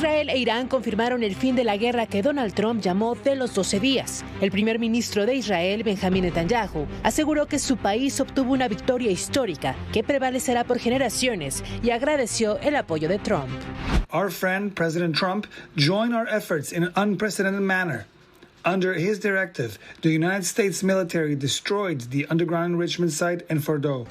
Israel e Irán confirmaron el fin de la guerra que Donald Trump llamó de los 12 días. El primer ministro de Israel, Benjamin Netanyahu, aseguró que su país obtuvo una victoria histórica que prevalecerá por generaciones y agradeció el apoyo de Trump. Our friend, President Trump, joined our efforts in an unprecedented manner. Under his directive, the United States military destroyed the underground enrichment site in Fordow.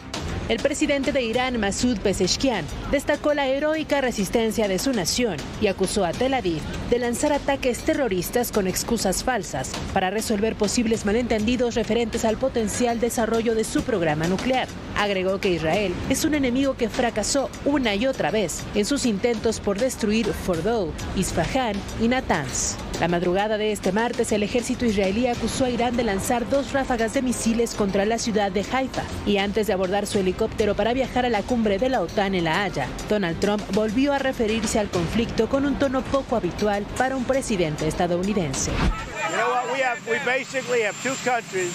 El presidente de Irán, Masoud Pezeshkian, destacó la heroica resistencia de su nación y acusó a Tel Aviv de lanzar ataques terroristas con excusas falsas para resolver posibles malentendidos referentes al potencial desarrollo de su programa nuclear. Agregó que Israel es un enemigo que fracasó una y otra vez en sus intentos por destruir Fordow, Isfahán y Natanz. La madrugada de este martes, el ejército israelí acusó a Irán de lanzar 2 ráfagas de misiles contra la ciudad de Haifa. Y antes de abordar su helicóptero para viajar a la cumbre de la OTAN en La Haya, Donald Trump volvió a referirse al conflicto con un tono poco habitual para un presidente estadounidense. You know what? We basically have two countries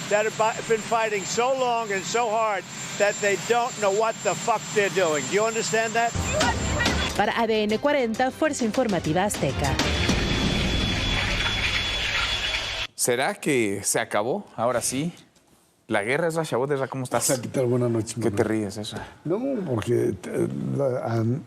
that have been fighting so long and so hard that they don't know what the fuck they're doing. Do you understand that? Para ADN 40, Fuerza Informativa Azteca. ¿Será que se acabó? Ahora sí. La guerra es la Chabot, ¿cómo estás? ¿Qué tal? Buenas noches. ¿Qué te ríes eso? No, porque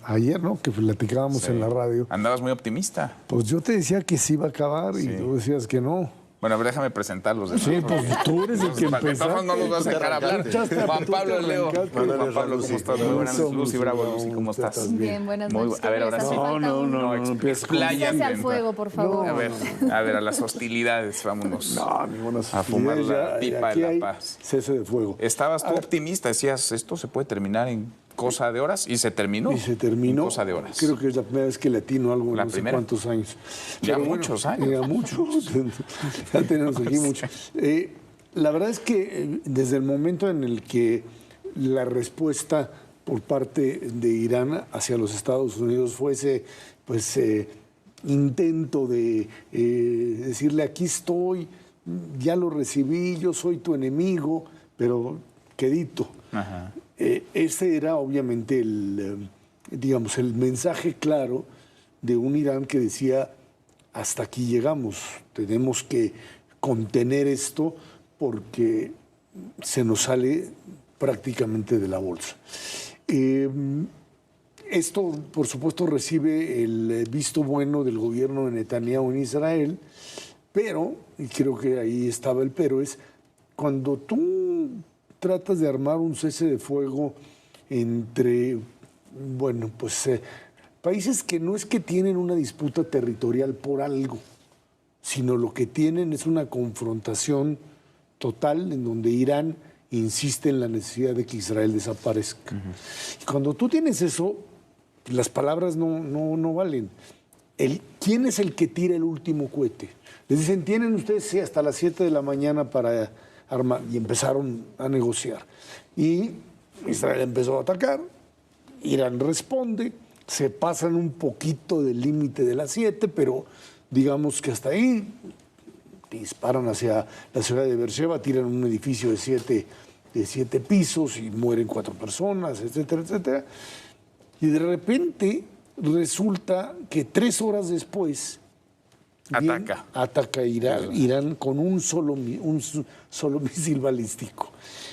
ayer, ¿no? Que platicábamos en la radio. Andabas muy optimista. Pues yo te decía que sí iba a acabar y tú decías que no. Bueno, a ver, déjame presentarlos. Sí, pues tú eres el que empezó. No los vas a dejar hablar. Juan Pablo Leo. Juan Pablo, ¿cómo estás? Muy buenas noches. Lucy Bravo, Lucy, ¿cómo estás? Bien, buenas noches. A ver, ahora sí. No, expláyate al fuego, por favor. A ver, a las hostilidades, vámonos. No, ninguna hostilidad. A fumar la pipa de la paz. Cese de fuego. Estabas tú optimista, decías, esto se puede terminar en cosa de horas, y se terminó. Y se terminó. En cosa de horas. Creo que es la primera vez que latino algo en no sé cuántos años. Ya muchos años. Ya muchos. Ya tenemos aquí mucho. La verdad es que desde el momento en el que la respuesta por parte de Irán hacia los Estados Unidos fue ese intento de decirle, aquí estoy, ya lo recibí, yo soy tu enemigo, pero quedito. Ajá. Ese era obviamente el mensaje claro de un Irán que decía, hasta aquí llegamos, tenemos que contener esto porque se nos sale prácticamente de la bolsa. Esto, por supuesto, recibe el visto bueno del gobierno de Netanyahu en Israel, pero, y creo que ahí estaba el pero, es cuando tú tratas de armar un cese de fuego entre, países que no es que tienen una disputa territorial por algo, sino lo que tienen es una confrontación total en donde Irán insiste en la necesidad de que Israel desaparezca. Y cuando tú tienes eso, las palabras no valen. ¿Quién es el que tira el último cohete? Les dicen, tienen ustedes hasta las 7 de la mañana para armar, y empezaron a negociar. Y Israel empezó a atacar, Irán responde, se pasan un poquito del límite de las 7, pero digamos que hasta ahí disparan hacia la ciudad de Beersheba, tiran un edificio de 7 pisos y mueren 4 personas, etcétera, etcétera. Y de repente resulta que 3 horas después ataca Irán con un solo misil balístico.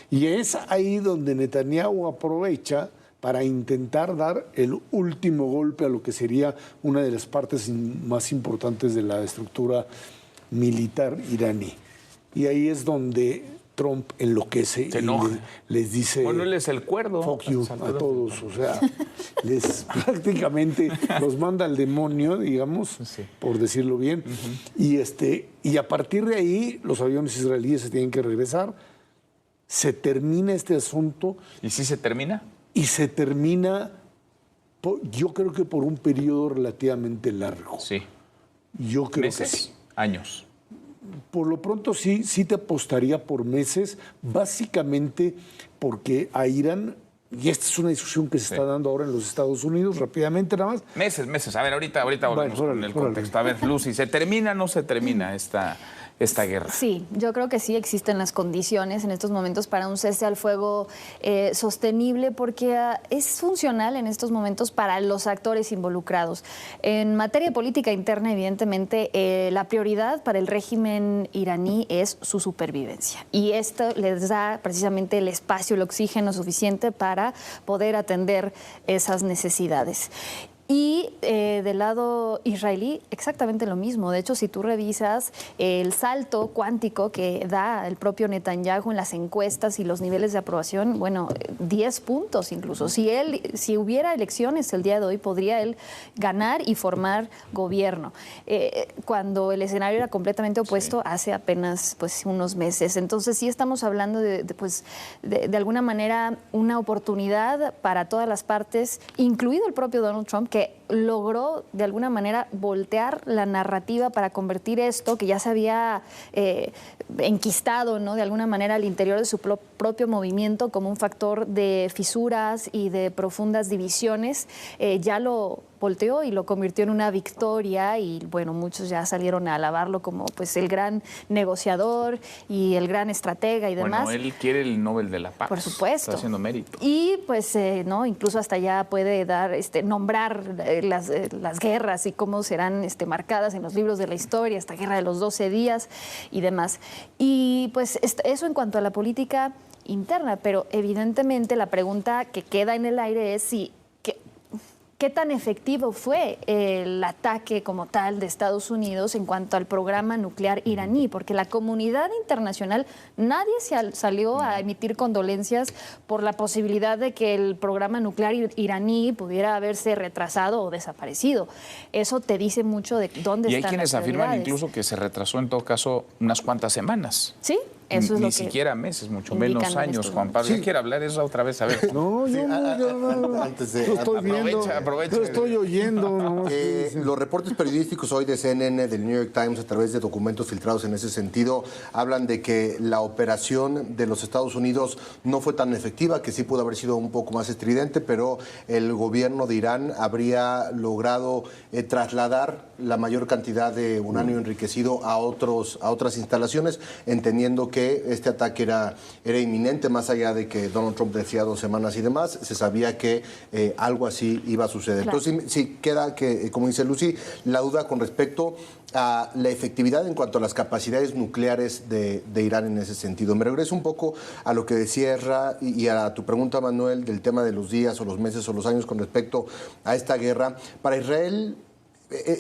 Y es ahí donde Netanyahu aprovecha para intentar dar el último golpe a lo que sería una de las partes más importantes de la estructura militar iraní. Y ahí es donde Trump enloquece y les dice... Bueno, él es el cuerdo. Fuck you a todos. O sea, prácticamente los manda al demonio, digamos, por decirlo bien. Y a partir de ahí, los aviones israelíes se tienen que regresar. Se termina este asunto. ¿Y si se termina? Y se termina, yo creo que por un periodo relativamente largo. Sí. Yo creo ¿Meses? Que sí. ¿Años? Por lo pronto sí te apostaría por meses, básicamente porque a Irán, y esta es una discusión que se está dando ahora en los Estados Unidos, rápidamente nada más. Meses. A ver, ahorita volvemos con el contexto. A ver, Lucy, ¿se termina o no se termina esta guerra? Sí, yo creo que sí existen las condiciones en estos momentos para un cese al fuego sostenible, porque es funcional en estos momentos para los actores involucrados. En materia de política interna, evidentemente, la prioridad para el régimen iraní es su supervivencia. Y esto les da precisamente el espacio, el oxígeno suficiente para poder atender esas necesidades. Y del lado israelí, exactamente lo mismo. De hecho, si tú revisas el salto cuántico que da el propio Netanyahu en las encuestas y los niveles de aprobación, bueno, 10 puntos incluso. Si hubiera elecciones el día de hoy, podría él ganar y formar gobierno. Cuando el escenario era completamente opuesto hace apenas unos meses. Entonces, sí estamos hablando de alguna manera una oportunidad para todas las partes, incluido el propio Donald Trump, que logró de alguna manera voltear la narrativa para convertir esto, que ya se había enquistado, ¿no?, de alguna manera al interior de su propio movimiento como un factor de fisuras y de profundas divisiones, ya lo volteó y lo convirtió en una victoria, y bueno, muchos ya salieron a alabarlo como pues el gran negociador y el gran estratega y demás. Bueno, él quiere el Nobel de la Paz. Por supuesto. Está haciendo mérito. Y pues no, incluso hasta ya puede dar, nombrar las guerras y cómo serán marcadas en los libros de la historia, esta guerra de los 12 días y demás. Y pues eso en cuanto a la política interna, pero evidentemente la pregunta que queda en el aire es si ¿qué tan efectivo fue el ataque como tal de Estados Unidos en cuanto al programa nuclear iraní? Porque la comunidad internacional, nadie salió a emitir condolencias por la posibilidad de que el programa nuclear iraní pudiera haberse retrasado o desaparecido. Eso te dice mucho de dónde están las prioridades. Y hay quienes afirman incluso que se retrasó en todo caso unas cuantas semanas. Sí. Eso es Ni lo que siquiera meses, mucho menos años, Juan Pablo. Sí. ¿Quién quiere hablar de eso otra vez? A ver. No, Sí, yo no. antes de- Lo estoy viendo. aprovecha. Lo estoy oyendo. nomás que dicen. Los reportes periodísticos hoy de CNN, del New York Times, a través de documentos filtrados en ese sentido, hablan de que la operación de los Estados Unidos no fue tan efectiva, que sí pudo haber sido un poco más estridente, pero el gobierno de Irán habría logrado trasladar la mayor cantidad de uranio enriquecido a otras instalaciones, entendiendo que este ataque era inminente, más allá de que Donald Trump decía 2 semanas y demás, se sabía que algo así iba a suceder. Claro. Entonces sí queda que, como dice Lucy, la duda con respecto a la efectividad en cuanto a las capacidades nucleares de Irán en ese sentido. Me regreso un poco a lo que decía Ezra y a tu pregunta, Manuel, del tema de los días o los meses o los años con respecto a esta guerra. Para Israel,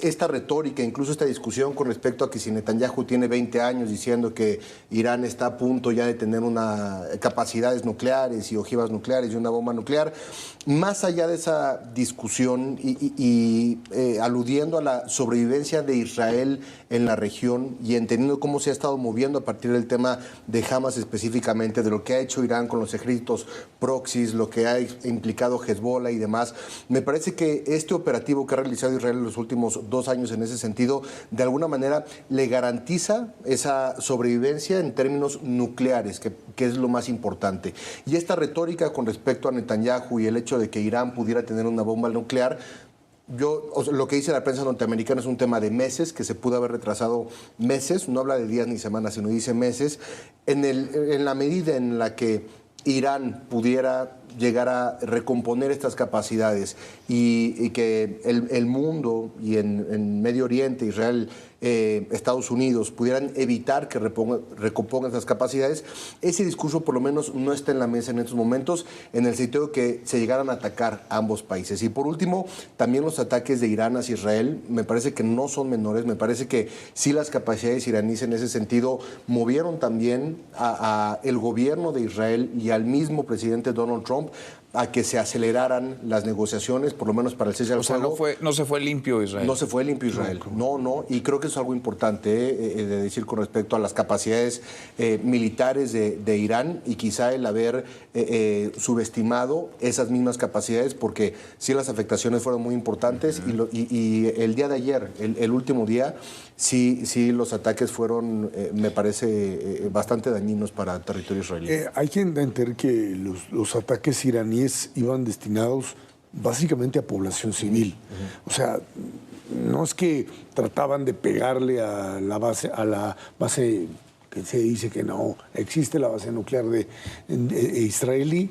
esta retórica, incluso esta discusión con respecto a que si Netanyahu tiene 20 años diciendo que Irán está a punto ya de tener capacidades nucleares y ojivas nucleares y una bomba nuclear, más allá de esa discusión y aludiendo a la sobrevivencia de Israel en la región y entendiendo cómo se ha estado moviendo a partir del tema de Hamas específicamente, de lo que ha hecho Irán con los ejércitos proxies, lo que ha implicado Hezbollah y demás, me parece que este operativo que ha realizado Israel en los últimos 2 años en ese sentido, de alguna manera le garantiza esa sobrevivencia en términos nucleares, que es lo más importante. Y esta retórica con respecto a Netanyahu y el hecho de que Irán pudiera tener una bomba nuclear, lo que dice la prensa norteamericana es un tema de meses, que se pudo haber retrasado meses, no habla de días ni semanas, sino dice meses, en la medida en la que Irán pudiera llegar a recomponer estas capacidades y que el mundo y en Medio Oriente, Israel, Estados Unidos pudieran evitar que recompongan estas capacidades, ese discurso por lo menos no está en la mesa en estos momentos, en el sentido de que se llegaran a atacar a ambos países. Y por último, también los ataques de Irán hacia Israel me parece que no son menores, me parece que sí las capacidades iraníes en ese sentido movieron también a el gobierno de Israel y al mismo presidente Donald Trump a que se aceleraran las negociaciones, por lo menos para el cese al fuego. O sea, no se fue limpio Israel. No se fue limpio Israel. No, y creo que eso es algo importante de decir con respecto a las capacidades militares de Irán y quizá el haber subestimado esas mismas capacidades, porque sí las afectaciones fueron muy importantes y el día de ayer, el último día, sí los ataques fueron, me parece, bastante dañinos para el territorio israelí. Hay que entender que los ataques iraníes iban destinados básicamente a población civil. O sea, no es que trataban de pegarle a la base que se dice que no existe, la base nuclear de israelí,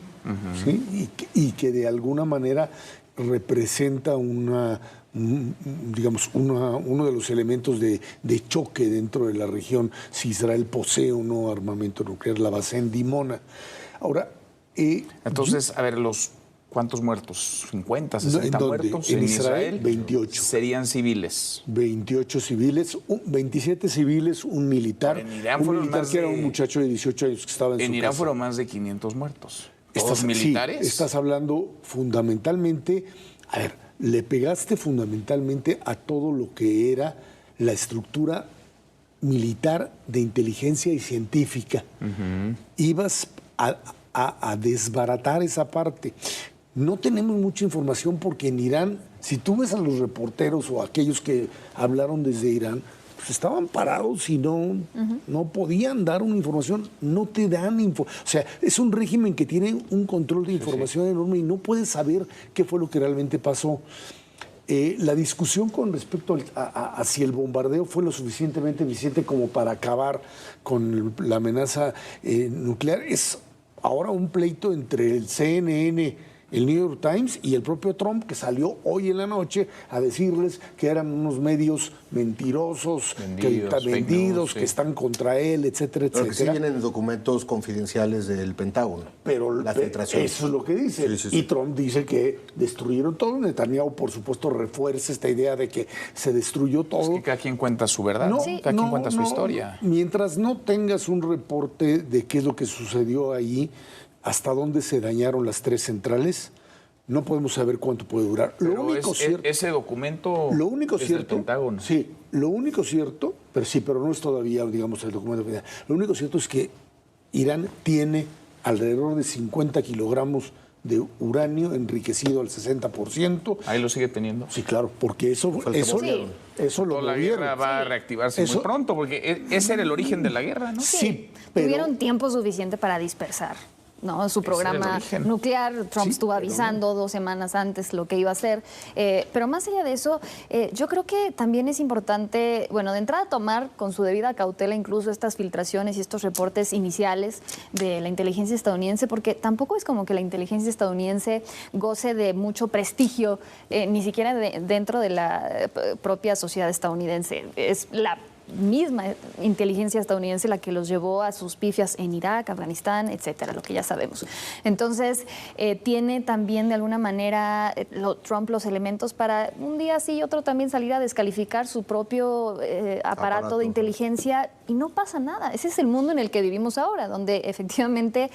¿sí? y que de alguna manera representa uno de los elementos de choque dentro de la región, si Israel posee o no armamento nuclear, la base en Dimona. Ahora, entonces, a ver, ¿cuántos muertos? ¿50, 60 muertos? En Israel, 28. Serían civiles. 28 civiles, 27 civiles, un militar. En Irán un fueron militar más que era de- un muchacho de 18 años que estaba en su En Irán casa. fueron más de 500 muertos. ¿Todos militares? Sí, estás hablando fundamentalmente, a ver, le pegaste fundamentalmente a todo lo que era la estructura militar de inteligencia y científica. Ibas a desbaratar esa parte. No tenemos mucha información porque en Irán, si tú ves a los reporteros o a aquellos que hablaron desde Irán, pues estaban parados y no podían dar una información, no te dan o sea, es un régimen que tiene un control de información enorme y no puedes saber qué fue lo que realmente pasó. La discusión con respecto a si el bombardeo fue lo suficientemente eficiente como para acabar con la amenaza nuclear es ahora un pleito entre el CNN, el New York Times y el propio Trump, que salió hoy en la noche a decirles que eran unos medios mentirosos, vendidos, que están contra él, etcétera, Pero que sí etcétera. vienen documentos confidenciales del Pentágono. Pero la filtración. eso es lo que dice. Sí, sí, sí. Y Trump dice que destruyeron todo. Netanyahu, por supuesto, refuerza esta idea de que se destruyó todo. Es que cada quien cuenta su verdad, cada quien cuenta su historia. Mientras no tengas un reporte de qué es lo que sucedió ahí, hasta dónde se dañaron las 3 centrales, no podemos saber cuánto puede durar. Pero lo único cierto, ese documento lo único es cierto, del Pentágono. Sí, lo único cierto, pero no es todavía, digamos, el documento final. Lo único cierto es que Irán tiene alrededor de 50 kilogramos de uranio enriquecido al 60%. Ahí lo sigue teniendo. Sí, claro, porque eso lo La guerra va a reactivarse muy pronto, porque ese era el origen de la guerra, ¿no? Sí, pero Tuvieron tiempo suficiente para dispersar, ¿no? Su programa nuclear. Trump estuvo avisando 2 semanas antes lo que iba a hacer. Pero más allá de eso, yo creo que también es importante, bueno, de entrada tomar con su debida cautela incluso estas filtraciones y estos reportes iniciales de la inteligencia estadounidense, porque tampoco es como que la inteligencia estadounidense goce de mucho prestigio, ni siquiera dentro de la propia sociedad estadounidense. Es la misma inteligencia estadounidense la que los llevó a sus pifias en Irak, Afganistán, etcétera, lo que ya sabemos. Entonces, tiene también de alguna manera Trump los elementos para un día sí y otro también salir a descalificar su propio aparato de inteligencia y no pasa nada. Ese es el mundo en el que vivimos ahora, donde efectivamente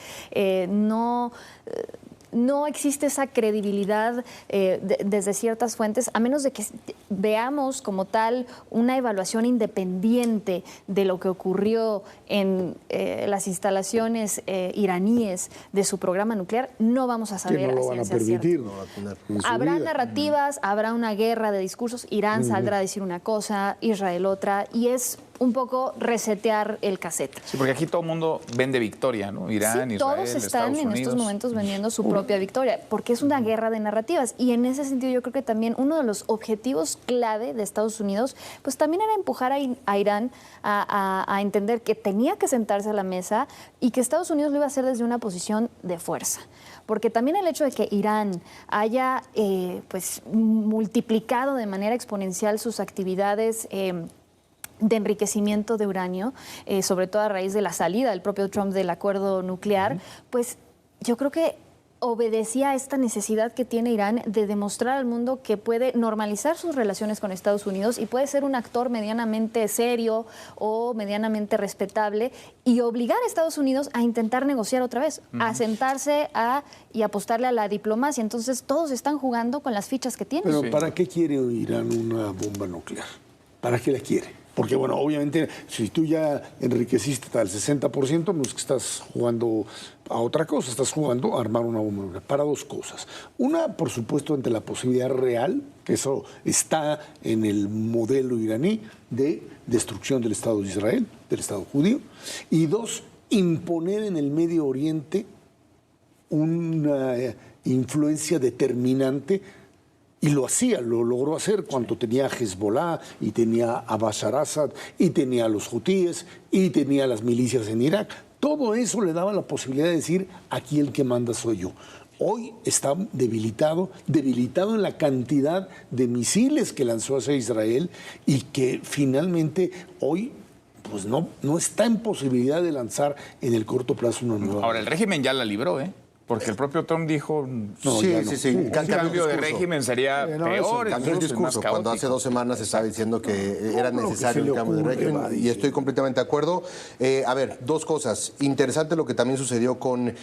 no existe esa credibilidad desde ciertas fuentes, a menos de que veamos como tal una evaluación independiente de lo que ocurrió en las instalaciones iraníes de su programa nuclear, no vamos a saber. Que no lo van a permitir. Habrá narrativas, habrá una guerra de discursos, Irán saldrá a decir una cosa, Israel otra, y es un poco resetear el cassette. Sí, porque aquí todo el mundo vende victoria, ¿no? Irán, Sí, Israel, todos están Estados en Unidos. estos momentos vendiendo su propia victoria, porque es una guerra de narrativas. Y en ese sentido yo creo que también uno de los objetivos clave de Estados Unidos, pues también era empujar a Irán a entender que tenía que sentarse a la mesa y que Estados Unidos lo iba a hacer desde una posición de fuerza. Porque también el hecho de que Irán haya pues multiplicado de manera exponencial sus actividades de enriquecimiento de uranio, sobre todo a raíz de la salida del propio Trump del acuerdo nuclear, pues yo creo que obedecía a esta necesidad que tiene Irán de demostrar al mundo que puede normalizar sus relaciones con Estados Unidos y puede ser un actor medianamente serio o medianamente respetable y obligar a Estados Unidos a intentar negociar otra vez, a sentarse y apostarle a la diplomacia. Entonces todos están jugando con las fichas que tienen. Pero ¿para qué quiere Irán una bomba nuclear? ¿Para qué la quiere? Porque, bueno, obviamente, si tú ya enriqueciste al 60%, no es que estás jugando a otra cosa, estás jugando a armar una bomba nuclear. Para 2 cosas. Una, por supuesto, ante la posibilidad real, que eso está en el modelo iraní, de destrucción del Estado de Israel, del Estado judío. Y 2, imponer en el Medio Oriente una influencia determinante Y lo hacía, lo logró hacer cuando tenía a Hezbollah y tenía a Bashar Assad y tenía a los hutíes y tenía a las milicias en Irak. Todo eso le daba la posibilidad de decir, aquí el que manda soy yo. Hoy está debilitado en la cantidad de misiles que lanzó hacia Israel y que finalmente hoy pues no está en posibilidad de lanzar en el corto plazo una nueva. Ahora, el régimen ya la libró, ¿eh? Porque el propio Trump dijo, Sí. un cambio de régimen sería peor. Cambió el discurso cuando hace 2 semanas se estaba diciendo que era necesario un cambio de régimen y estoy completamente de acuerdo. A ver, 2 cosas. Interesante lo que también sucedió con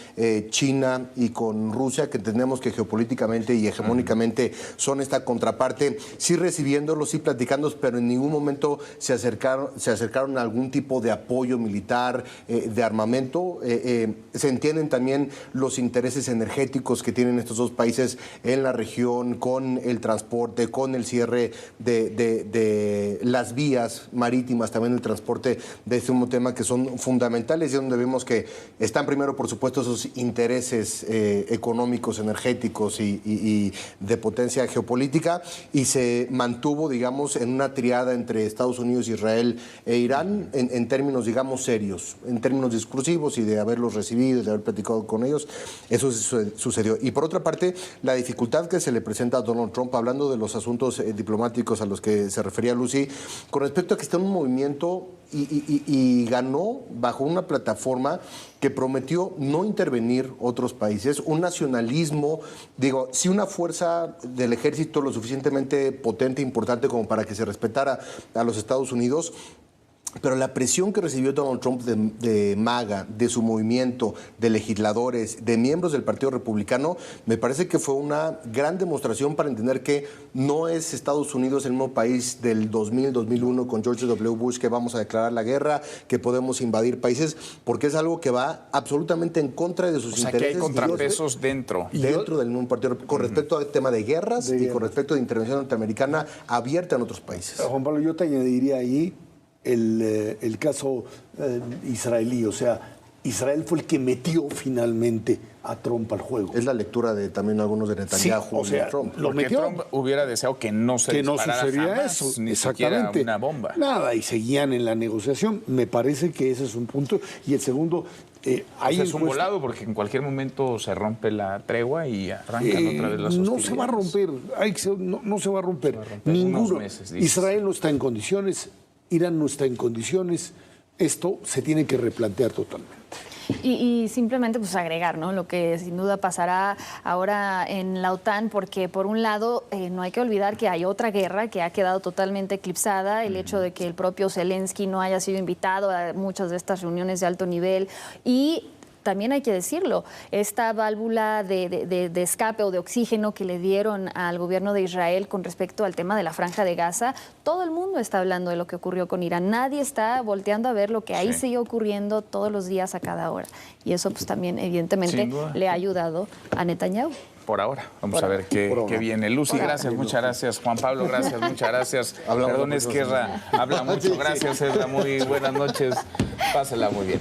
China y con Rusia, que entendemos que geopolíticamente y hegemónicamente son esta contraparte, sí recibiéndolos, sí platicando, pero en ningún momento se acercaron a algún tipo de apoyo militar, de armamento. Se entienden también los intereses energéticos que tienen estos 2 países en la región, con el transporte, con el cierre de las vías marítimas, también el transporte de este mismo tema, que son fundamentales y donde vemos que están primero, por supuesto, esos intereses económicos, energéticos y de potencia geopolítica, y se mantuvo, digamos, en una triada entre Estados Unidos, Israel e Irán en términos, digamos, serios, en términos discursivos y de haberlos recibido, de haber platicado con ellos. Eso sucedió. Y por otra parte, la dificultad que se le presenta a Donald Trump, hablando de los asuntos diplomáticos a los que se refería Lucy, con respecto a que está en un movimiento y ganó bajo una plataforma que prometió no intervenir otros países, un nacionalismo, digo, si una fuerza del ejército lo suficientemente potente e importante como para que se respetara a los Estados Unidos. Pero la presión que recibió Donald Trump de MAGA, de su movimiento, de legisladores, de miembros del Partido Republicano, me parece que fue una gran demostración para entender que no es Estados Unidos el mismo país del 2000-2001 con George W. Bush, que vamos a declarar la guerra, que podemos invadir países, porque es algo que va absolutamente en contra de sus intereses. Que hay contrapesos dentro del mismo partido, con respecto al tema de guerras y con respecto a intervención norteamericana abierta en otros países. Juan Pablo, yo te añadiría ahí el caso israelí, o sea, Israel fue el que metió finalmente a Trump al juego. Es la lectura de también algunos de Netanyahu, sí, o sea, de Trump. Lo metió. Trump hubiera deseado que no se disparara sucediera jamás, eso, ni exactamente. siquiera una bomba. Nada, y seguían en la negociación. Me parece que ese es un punto. Y el segundo, es un volado porque en cualquier momento se rompe la tregua y arrancan otra vez las hostilidades. No se va a romper, no se va a romper. Ninguno. Israel no está en condiciones, Irán no está en condiciones. Esto se tiene que replantear totalmente. Y simplemente pues agregar, ¿no?, lo que sin duda pasará ahora en la OTAN, porque por un lado no hay que olvidar que hay otra guerra que ha quedado totalmente eclipsada, el hecho de que el propio Zelensky no haya sido invitado a muchas de estas reuniones de alto nivel, y también hay que decirlo, esta válvula de escape o de oxígeno que le dieron al gobierno de Israel con respecto al tema de la Franja de Gaza, todo el mundo está hablando de lo que ocurrió con Irán. Nadie está volteando a ver lo que ahí sigue ocurriendo todos los días a cada hora. Y eso pues también evidentemente le ha ayudado a Netanyahu. Por ahora. Vamos a ver qué viene. Lucy, gracias, muchas gracias. Juan Pablo, gracias, muchas gracias. Perdón, Esquerra, habla mucho. Gracias, Esra, muy buenas noches. Pásela muy bien.